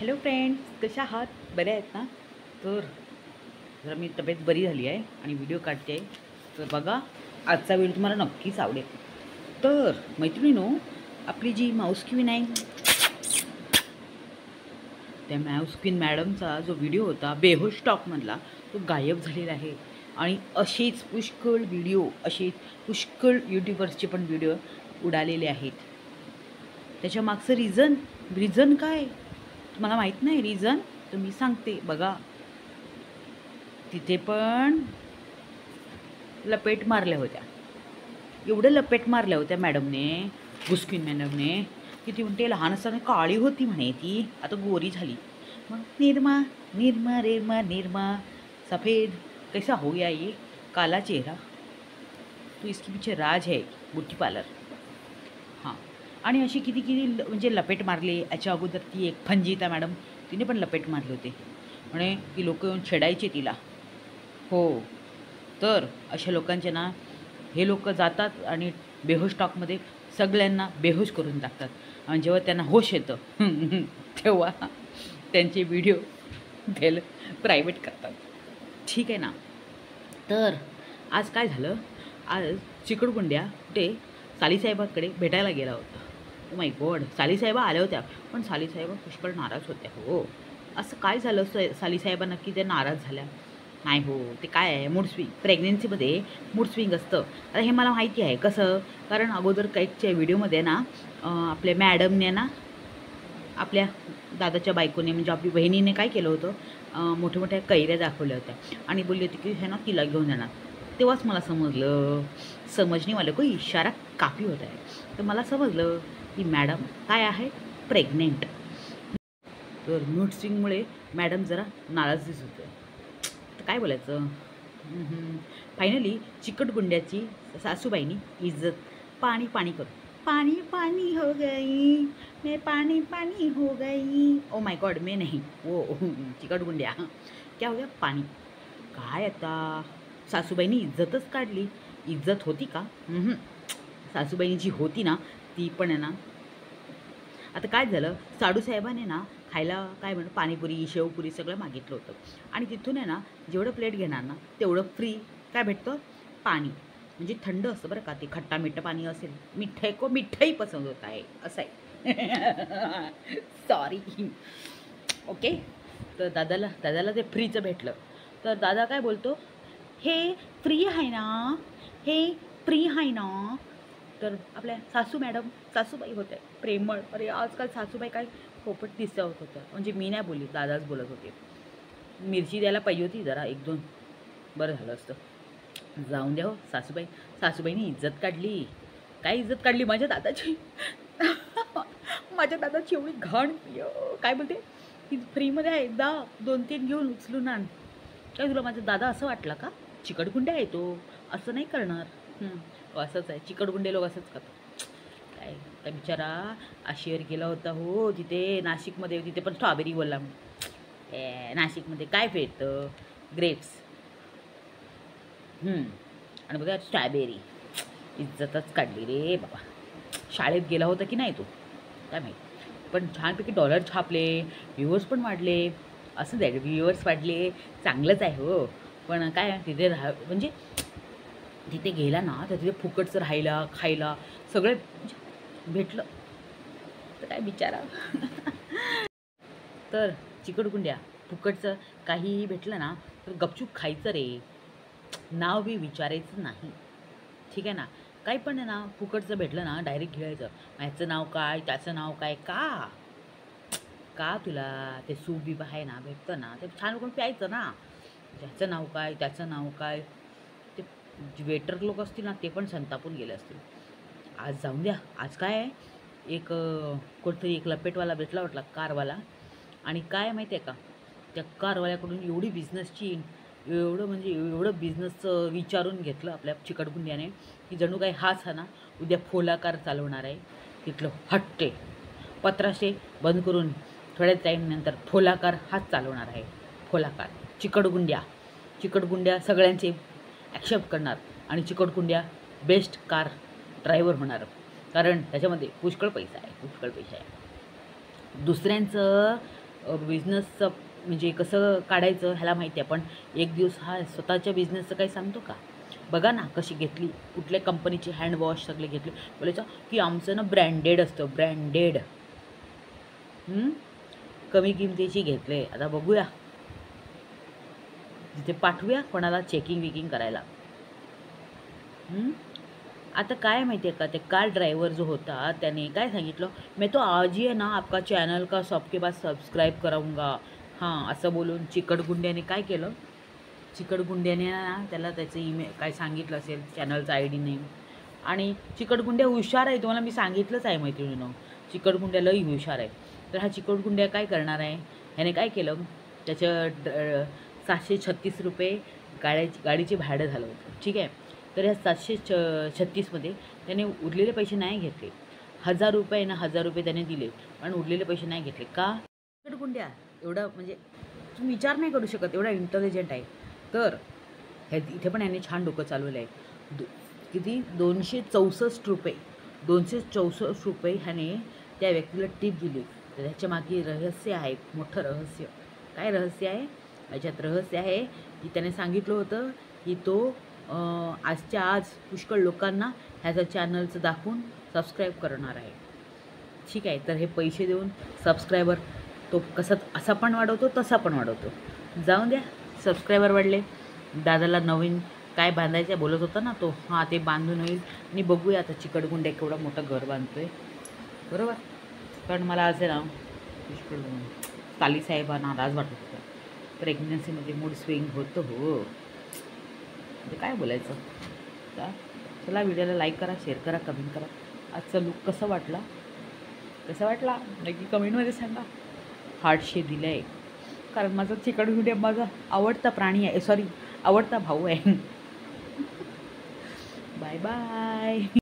Hello friends, कशा आहात? बरे आहेत ना? तर जरा मी तब्येत बरी झाली आहे आणि व्हिडिओ काढते आहे. तर बघा, आजचा व्हिडिओ तुम्हाला नक्कीच आवडेल. तर मैत्रिणीनो, आपली जी माऊस क्वीन आहे, त्या माऊस क्वीन मॅडमचा जो व्हिडिओ होता बेहोश टॉकमधला, तो गायब झालेला आहे. आणि असेच पुष्कळ व्हिडिओ, असेच पुष्कळ यूट्यूबर्सचे पण व्हिडिओ उडालेले आहेत. त्याच्या मागचं रिझन काय तुम्हाला माहीत नाही? रिझन तर मी सांगते. बघा, तिथे पण लपेट मारल्या होत्या. एवढं लपेट मारल्या होत्या मॅडमने, गुस्किन मॅडमने, की ती म्हणते लहान असताना काळी होती म्हणे, ती आता गोरी झाली. मग निरमा निरमा रेरमा निरमा सफ़ेद कैसा हो गया ये काला चेहरा. तो इसके पीछे राज है, ब्युटी पार्लर. हां. आणि अशी किती किती म्हणजे लपेट मारली. याच्या अगोदर ती एक फंजिता मॅडम, तिने पण लपेट मारले होते. म्हणे की लोक येऊन छेडायचे तिला. हो. तर अशा लोकांचे ना, हे लोक जातात आणि बेहोश टॉकमध्ये सगळ्यांना बेहोश करून टाकतात. आणि जेव्हा त्यांना होश येतं तेव्हा त्यांचे व्हिडिओ प्रायव्हेट करतात. ठीक आहे ना? तर आज काय झालं, आज चिकडगुंड्या कुठे सालीसाहेबांकडे भेटायला गेला होता. ओ माय गॉड, सालीसाहेबा आल्या होत्या, पण सालीसाहेबा पुष्कळ नाराज होत्या. हो, असं काय झालं सालीसाहेबांना की त्या नाराज झाल्या? नाही हो, ते काय आहे, मूड स्विंग. प्रेग्नेन्सीमध्ये मूड स्विंग असतं. आता हे मला माहिती आहे कसं, कारण अगोदर काहीच्या व्हिडिओमध्ये ना आपल्या मॅडमने ना, आपल्या दादाच्या बायकोने म्हणजे आपली बहिणीने काय केलं होतं, मोठ्या मोठ्या कैऱ्या दाखवल्या होत्या आणि बोलली होती की हे ना तिला घेऊन येणार. तेव्हाच मला समजलं, समजणीवाले को इशारा काफी होता आहे. तर मला समजलं की मॅडम काय आहे, प्रेग्नेंट. तर मूड स्विंगमुळे मॅडम जरा नाराज दिसत होते. तर काय बोलायचं. फायनली चिकटगुंड्याची सासूबाईनी इज्जत पाणी पाणी करून पानी पानी हो गई, मैं पानी पानी हो गई. ओ माय गॉड, मैं नहीं, वो चिकटगुंड्या. क्या हो गया, पाणी. काय आता सासूबाईनी इज्जतच काढली. इज्जत होती का? सासूबाईनी जी होती ना, ती पण आहे ना. आता काय झालं, साडूसाहेबाने ना खायला काय म्हणून पाणीपुरी शेवपुरी सगळं मागितलं होतं. आणि तिथून आहे ना, जेवढं प्लेट घेणार ना तेवढं फ्री काय भेटतं, पाणी. म्हणजे थंड असतं बरं का, ते खट्टा मिठ्ठं पाणी असेल. मिठाई को मिठाई पसंद होत आहे, असं आहे. सॉरी. ओके. तर दादाला ते फ्रीचं भेटलं. तर दादा काय बोलतो, हे फ्री आहे ना, हे फ्री आहे ना. तर आपल्या सासूबाई होत्या प्रेमळ. अरे आजकाल सासूबाई काय पोपट दिसत होत्या. म्हणजे मी नाही बोलली, दादाच बोलत होते. मिरची द्यायला पाहिजे होती जरा, एक दोन, बरं झालं असतं. जाऊन द्या हो, सासूबाईनी इज्जत काढली. काय इज्जत काढली माझ्या दादाची. माझ्या दादाची एवढी घाण. काय बोलते, की फ्रीमध्ये आहे, एकदा 2-3 घेऊन उचलून आण. काय तुला माझा दादा असं वाटलं का? चिकटगुंड्या आहे तो, असं नाही करणार. असंच आहे, चिकटगुंडे लोक असंच करतात. काय त्या बिचारा आशियावर गेला होता हो, तिथे नाशिकमध्ये. तिथे पण स्ट्रॉबेरी बोलला. नाशिकमध्ये काय भेटतं, ग्रेप्स. आणि बघा स्ट्रॉबेरी. इज्जतच काढली रे बाबा. शाळेत गेला होता की नाही तो, काय माहीत. पण छानपैकी डॉलर छापले, व्ह्यूवर्स पण वाढले. असं द्या, व्ह्यूवर्स वाढले चांगलंच आहे हो. पण काय तिथे म्हणजे तिथे गेला ना, तर तिथे फुकटचं राहायला खायला सगळं भेटलं. तर काय बिचारा. तर चिकटगुंड्या, फुकटचं काहीही भेटलं ना तर गपचूप खायचं रे, नाव बी विचारायचं नाही. ठीक आहे ना. काही पण आहे ना, फुकटचं भेटलं ना डायरेक्ट घ्यायचं. ह्याचं नाव काय, त्याचं नाव काय, का तुला ते सूप बी आहे ना, भेटतं ना, ते छान करून प्यायचं ना. त्याचं नाव काय, त्याचं नाव काय. ते वेटर लोक असतील ना, ते पण संतापून गेले असतील. आज जाऊन द्या. आज काय आहे, एक कोणतरी एक लपेटवाला भेटला वाटला, कारवाला. आणि काय माहिती आहे का, त्या कारवाल्याकडून एवढी बिझनेसची, एवढं म्हणजे एवढं बिझनेसचं विचारून घेतलं आपल्या चिकटगुंड्याने, की जणू काही हाच हा ना उद्या फोला कार चालवणार आहे. तिथलं हट्टे पत्राशे बंद करून थोड्याच टाईमनंतर फोला कार हाच चालवणार आहे. फोला कार. चिकटगुंड्या सगळ्यांचे ॲक्सेप्ट करणार आणि चिकटगुंड्या बेस्ट कार ड्रायव्हर होणार. कारण त्याच्यामध्ये पुष्कळ पैसा आहे. दुसऱ्यांचं बिझनेसचं म्हणजे कसं काढायचं ह्याला माहिती आहे, पण एक दिवस हा स्वतःच्या बिझनेसचं काही सांगतो का? बघा ना कशी घेतली, कुठल्या कंपनीची हँडवॉश सगळे घेतले, बोलायचं की आमचं ना ब्रँडेड असतं, ब्रँडेड. कमी किमतीची घेतले. आता बघूया, तिथे पाठवूया कोणाला चेकिंग विकिंग करायला. आता काय माहिती आहे का, ते कार ड्रायव्हर जो होता त्याने काय सांगितलं, मैं तो आज ही है ना आपका चॅनल का सबके पास सबस्क्राईब कराऊंगा. हां, असं बोलून चिकटगुंड्याने काय केलं, चिकटगुंड्याने ना त्याला त्याचं ईमेल काय सांगितलं असेल, चॅनलचा आय डी नेम. आणि चिकटगुंड्या हुशार आहे, तुम्हाला मी सांगितलंच आहे मैत्रिणीनं, चिकटगुंड्या लई हुशार आहे. तर हा चिकटगुंड्या काय करणार आहे, ह्याने काय केलं, त्याचं 736 रुपये गाडीचे भाडं झालं होतं, ठीक आहे. तर ह्या 736मध्ये त्याने उरलेले पैसे नाही घेतले. 1000 रुपये ना, 1000 रुपये त्याने दिले, पण उरलेले पैसे नाही घेतले. का? चिकटगुंड्या एवढं म्हणजे तुम्ही विचार नाही करू शकत, एवढा इंटेलिजंट आहे. तर इथे पण याने छान डोकं चालवलं आहे. किती 264 रुपये, 264 रुपये ह्याने त्या व्यक्तीला टीप दिली. तर त्याच्या मागे रहस्य आहे, मोठं रहस्य. काय रहस्य आहे? याच्यात रहस्य आहे की त्याने सांगितलं होतं की तो आजच्या आज पुष्कळ लोकांना ह्याचं चॅनलचं दाखवून सबस्क्राईब करणार आहे, ठीक आहे. तर हे पैसे देऊन सबस्क्रायबर तो कसा असा पण वाढवतो, तसा पण वाढवतो. जाऊन द्या, सबस्क्रायबर वाढले. दादाला नवीन काय बांधायचं बोलत होता ना तो, हां ते बांधून होईल. आणि बघूया आता चिकटगुंड्या केवढं मोठं घर बांधतोय, बरोबर. कारण मला असं ना पुष्कळ सालीसाहेबा नाराज वाटत होता. प्रेग्नन्सीमध्ये मूड स्विंग होतं हो, म्हणजे काय बोलायचं. चला, व्हिडिओला लाईक करा, शेअर करा, कमेंट करा. आजचा लुक कसा वाटला नक्की कमेंटमध्ये सांगा. हार्टशे दिलं आहे, कारण माझा चिकटगुंड्या माझा आवडता प्राणी आहे, सॉरी आवडता भाऊ आहे. Bye bye.